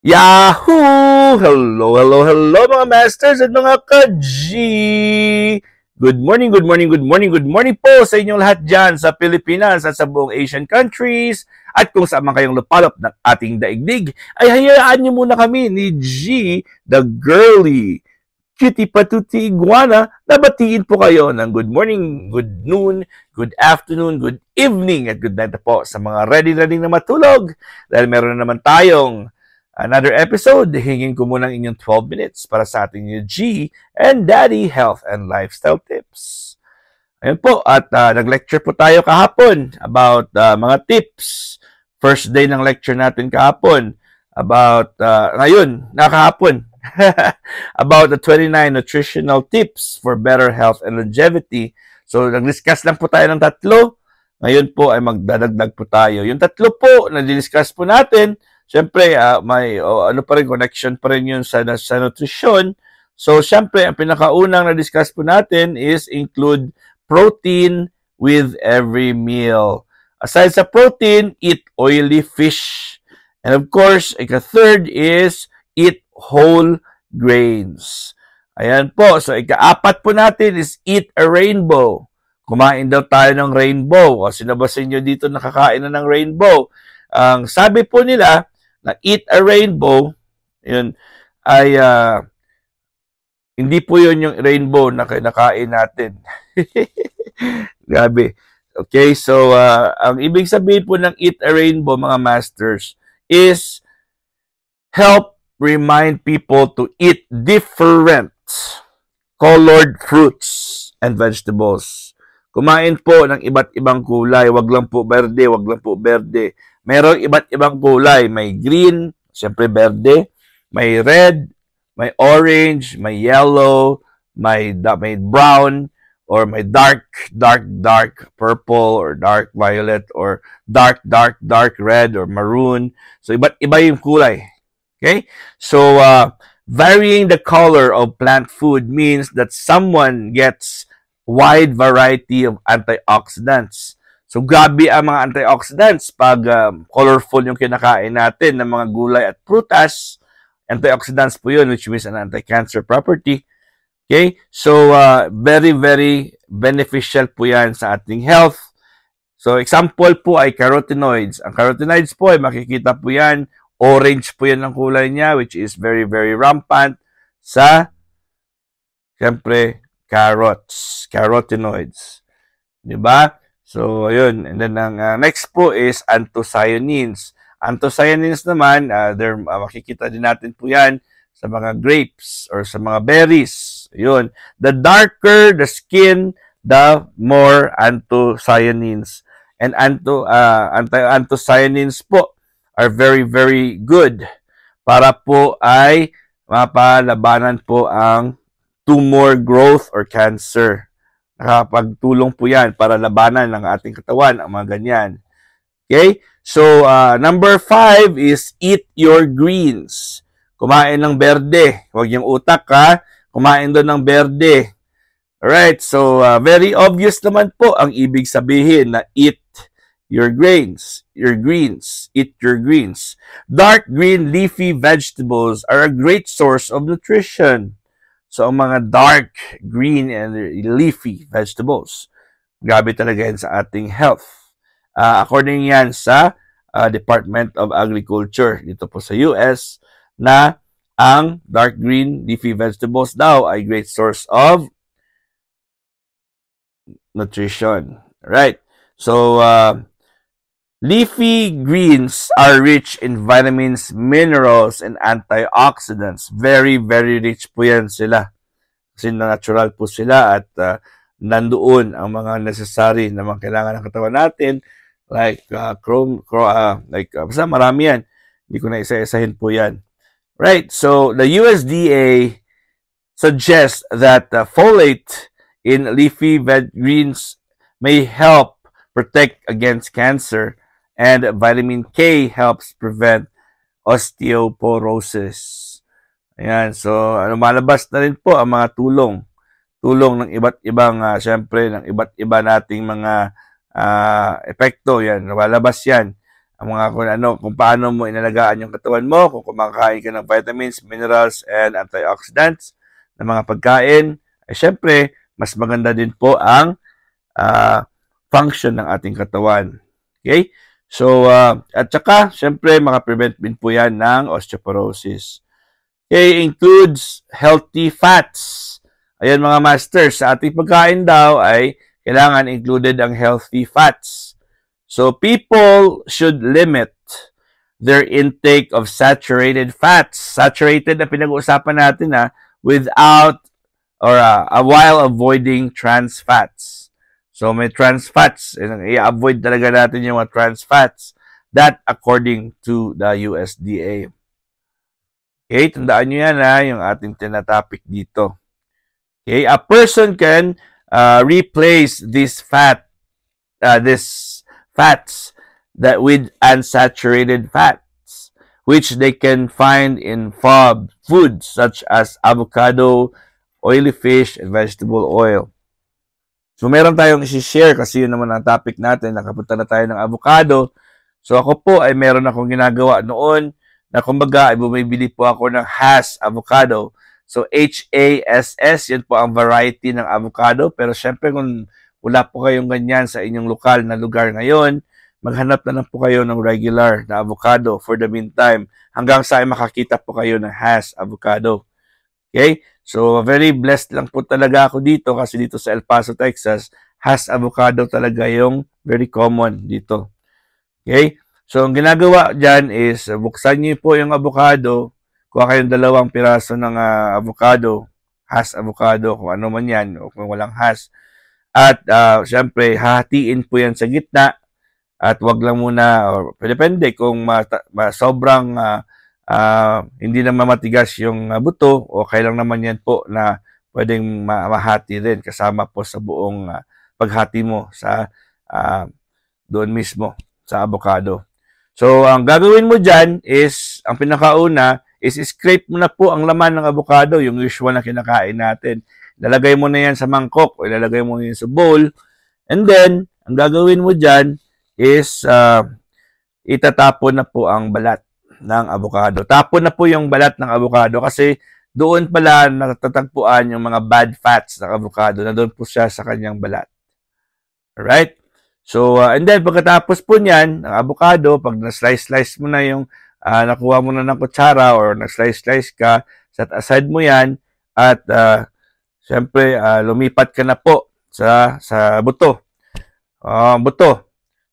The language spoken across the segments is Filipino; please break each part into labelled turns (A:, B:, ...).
A: Yahoo! Hello, hello, hello mga masters at mga ka-G! Good morning, good morning, good morning, good morning po sa inyong lahat dyan sa Pilipinas at sa buong Asian countries at kung saan man kayong lupalop ng ating daigdig ay hayaan niyo muna kami ni G, the girly, cutie patuti iguana na batiin po kayo ng good morning, good noon, good afternoon, good evening at good night na po sa mga ready na matulog dahil meron na naman tayong another episode. Hingin ko muna ng inyong 12 minutes para sa ating G and Daddy Health and Lifestyle Tips. Ayun po, at nag-lecture po tayo kahapon about mga tips. First day ng lecture natin kahapon about, ngayon, nakahapon, about the 29 nutritional tips for better health and longevity. So, nag-discuss lang po tayo ng tatlo. Ngayon po ay magdadagdag po tayo. Yung tatlo po na discuss po natin, siyempre, may ano pa rin, connection pa rin yun sa nutrition. So, siyempre, ang pinakaunang na-discuss po natin is include protein with every meal. Aside sa protein, eat oily fish. And of course, ika-third is eat whole grains. Ayan po. So, ika-apat po natin is eat a rainbow. Kumain daw tayo ng rainbow. O, sino ba sa inyo dito nakakain na ng rainbow? Ang sabi po nila, na eat a rainbow, yun, ay hindi po yun yung rainbow na kinakain natin. Grabe. Okay, so ang ibig sabihin po ng eat a rainbow, mga masters, is help remind people to eat different colored fruits and vegetables. Kumain po ng iba't ibang kulay, wag lang po berde, wag lang po berde. Merong iba't ibang kulay. May green, siyempre berde. May red, may orange, may yellow, may brown, or may dark purple, or dark violet, or dark red, or maroon. So, iba't iba yung kulay. Okay? So, varying the color of plant food means that someone gets wide variety of antioxidants. So, grabe ang mga antioxidants pag colorful yung kinakain natin ng mga gulay at prutas. Antioxidants po yun, which means an anti-cancer property. Okay? So, very, very beneficial po yan sa ating health. So, example po ay carotenoids. Ang carotenoids po ay makikita po yan. Orange po yan ang kulay niya, which is very, very rampant sa, siyempre, carotenoids. Diba? So, ayun. And then, ang next po is anthocyanins. Anthocyanins naman, makikita din natin po yan sa mga grapes or sa mga berries. Ayun. The darker the skin, the more anthocyanins. And anthocyanins po are very, very good para po ay mapalabanan po ang tumor growth or cancer. Nakapagtulong po yan para labanan ng ating katawan, ang mga ganyan. Okay? So, number 5 is eat your greens. Kumain ng berde. Huwag yung utak, ha? Kumain doon ng berde. Alright, so very obvious naman po ang ibig sabihin na eat your grains, your greens, eat your greens. Dark green leafy vegetables are a great source of nutrition. So, ang mga dark, green, and leafy vegetables, grabe talaga yan sa ating health. According yan sa Department of Agriculture dito po sa US, na ang dark green leafy vegetables daw ay great source of nutrition. Right? So, leafy greens are rich in vitamins, minerals, and antioxidants. Very, very rich po yan sila. Kasi natural po sila at nandoon ang mga necessary na mga kailangan ng katawan natin like basta marami yan. Hindi ko na isa-isahin po yan. Right, so the USDA suggests that folate in leafy greens may help protect against cancer, and vitamin K helps prevent osteoporosis. Ayan, so lumalabas na rin po ang mga tulong ng iba't ibang, syempre, ng iba't iba nating mga epekto. Yan, lumalabas yan. ang mga kung paano mo inalagaan yung katawan mo, kung kumakain ka ng vitamins, minerals, and antioxidants na mga pagkain, ay syempre, mas maganda din po ang function ng ating katawan. Okay? So, at saka, syempre, makaprevent din po yan ng osteoporosis. Okay, includes healthy fats. Ayan mga masters, sa ating pagkain daw ay kailangan included ang healthy fats. So, people should limit their intake of saturated fats. Saturated na pinag-uusapan natin without or while avoiding trans fats. So, may trans fats. I-avoid talaga natin yung mga trans fats. That according to the USDA. Okay, tandaan nyo yan yung ating tinatopic dito. Okay, a person can replace this fats that with unsaturated fats, which they can find in foods such as avocado, oily fish, and vegetable oil. So, meron tayong isi-share kasi yun naman ang topic natin. Nakapunta na tayo ng avocado. So, ako po ay meron akong ginagawa noon na kumbaga ay bumibili po ako ng Hass avocado. So, HASS, yun po ang variety ng avocado. Pero syempre kung wala po kayong ganyan sa inyong lokal na lugar ngayon, maghanap na lang po kayo ng regular na avocado for the meantime hanggang sa makakita po kayo ng Hass avocado. Okay? So, very blessed lang po talaga ako dito kasi dito sa El Paso, Texas, Hass avocado talaga yung very common dito. Okay? So, ang ginagawa dyan is, buksan niyo po yung avocado, kuha kayong 2 piraso ng avocado, Hass avocado, kung ano man yan, o kung walang Hass. At, syempre, hahatiin po yan sa gitna, at wag lang muna, or depende kung sobrang hindi na mamatigas yung buto, o kailang naman yan po na pwedeng mahati rin kasama po sa buong paghati mo sa doon mismo sa avocado. So, ang gagawin mo dyan is, ang pinakauna is scrape mo na po ang laman ng avocado, yung usual na kinakain natin. Ilalagay mo na yan sa mangkok o ilalagay mo na yan sa bowl. And then, ang gagawin mo dyan is itatapon na po ang balat ng avocado. Tapon na po yung balat ng avocado kasi doon pala natatagpuan yung mga bad fats ng avocado na doon po siya sa kanyang balat. Alright? So, and then pagkatapos po niyan, ang avocado, pag na-slice mo na yung nakuha mo na ng kutsara or na-slice ka, set aside mo yan at syempre lumipat ka na po sa buto. Buto.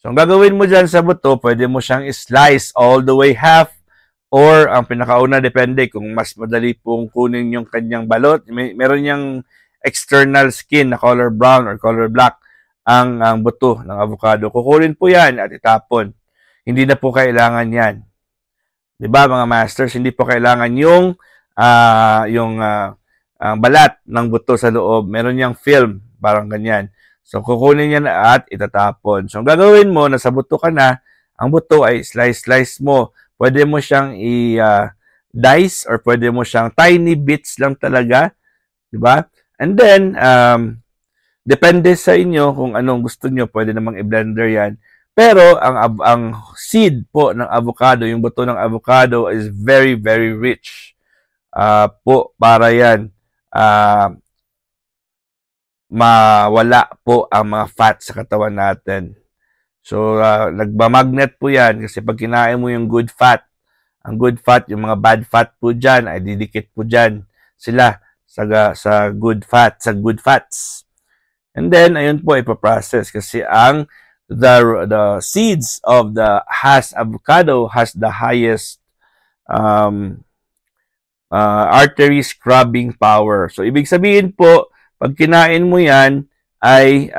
A: So, ang gagawin mo dyan sa buto, pwede mo siyang slice all the way half or ang pinakauna, depende kung mas madali pong kunin yung kanyang balot. Meron niyang external skin na color brown or color black ang buto ng avocado. Kukunin po yan at itapon. Hindi na po kailangan yan. Diba mga masters? Hindi po kailangan yung balat ng buto sa loob. Meron niyang film, parang ganyan. So, kukunin yan at itatapon. So, ang gagawin mo, nasa buto ka na, ang buto ay slice mo. Pwede mo siyang i-dice or pwede mo siyang tiny bits lang talaga. Diba? And then, depende sa inyo kung anong gusto nyo. Pwede namang i-blender yan. Pero, ang seed po ng avocado, yung buto ng avocado is very, very rich. Po, para yan. Mawala po ang mga fat sa katawan natin. So, nagmamagnet po yan kasi pag kinain mo yung good fat, ang good fat, yung mga bad fat po dyan, ay didikit po dyan sila sa good fat, sa good fats. And then, ayun po, ipaprocess kasi the seeds of the Hass avocado has the highest artery scrubbing power. So, ibig sabihin po, pag kinain mo yan, ay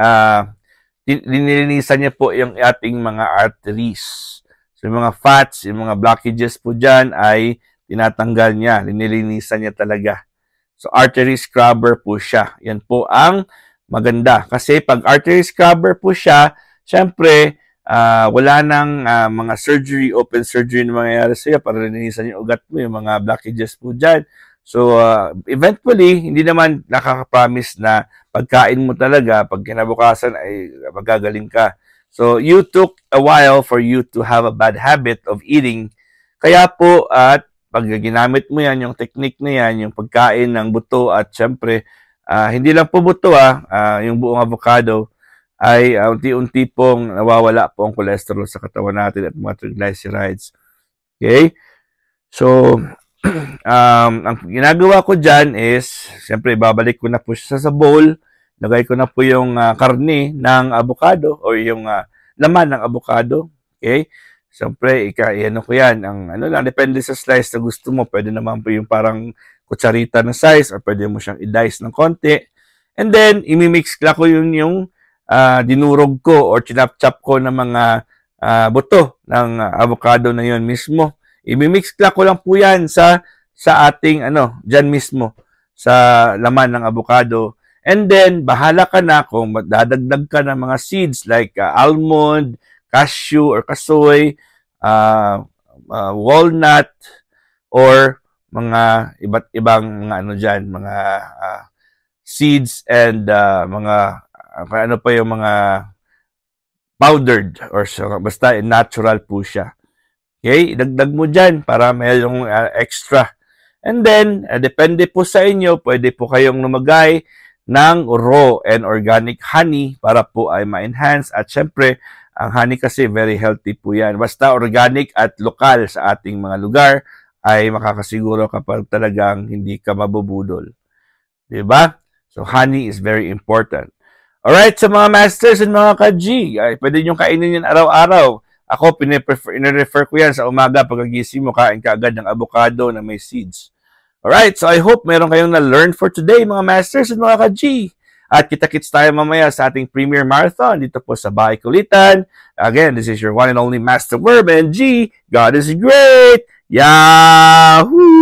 A: linilinisan niya po yung ating mga arteries. So, yung mga fats, yung mga blockages po dyan ay tinatanggal niya. Linilinisan niya talaga. So, artery scrubber po siya. Yan po ang maganda. Kasi pag artery scrubber po siya, syempre, wala nang mga surgery, open surgery na mangyayari sa'yo para linisan yung ugat mo, yung mga blockages po dyan. So, eventually, hindi naman nakaka-promise na pagkain mo talaga, pag kinabukasan ay magagaling ka. So, you took a while for you to have a bad habit of eating. Kaya po, at pag ginamit mo yan, yung technique na yan, yung pagkain ng buto at syempre, hindi lang po buto yung buong avocado, ay unti-unti pong nawawala po ang cholesterol sa katawan natin at mga triglycerides. Okay? So, ang ginagawa ko dyan is, siyempre, babalik ko na po siya sa bowl, lagay ko na po yung karne ng avocado or yung laman ng avocado. Okay? Siyempre, ano ko yan, depende sa slice na gusto mo. Pwede naman po yung parang kutsarita na size or pwede mo siyang i-dice ng konti. And then, imimix ko yung dinurog ko or chinap-chop ko ng mga buto ng avocado na yun mismo. Imimix ko lang po yan sa ating, dyan mismo, sa laman ng avocado. And then, bahala ka na kung dadagdag ka ng mga seeds like almond, cashew or kasoy, walnut, or mga iba't ibang mga mga seeds and mga pa yung mga powdered or basta natural po siya. Okay, idagdag mo dyan para mayroong extra. And then, depende po sa inyo, pwede po kayong lumagay ng raw and organic honey para po ay ma-enhance. At syempre, ang honey kasi very healthy po yan. Basta organic at lokal sa ating mga lugar ay makakasiguro kapag talagang hindi ka mabubudol. Diba? So, honey is very important. Alright, sa mga masters and mga ka-G, pwede nyo kainin yan araw-araw. Ako, pinirefer ko yan sa umaga pagkagising mo, kain ka agad ng avocado na may seeds. Alright, so I hope meron kayong na-learn for today, mga masters and mga ka-G. At kita-kits tayo mamaya sa ating Premier Marathon dito po sa Bahay Kulitan. Again, this is your one and only Master Verb and G. God is great! Yahoo!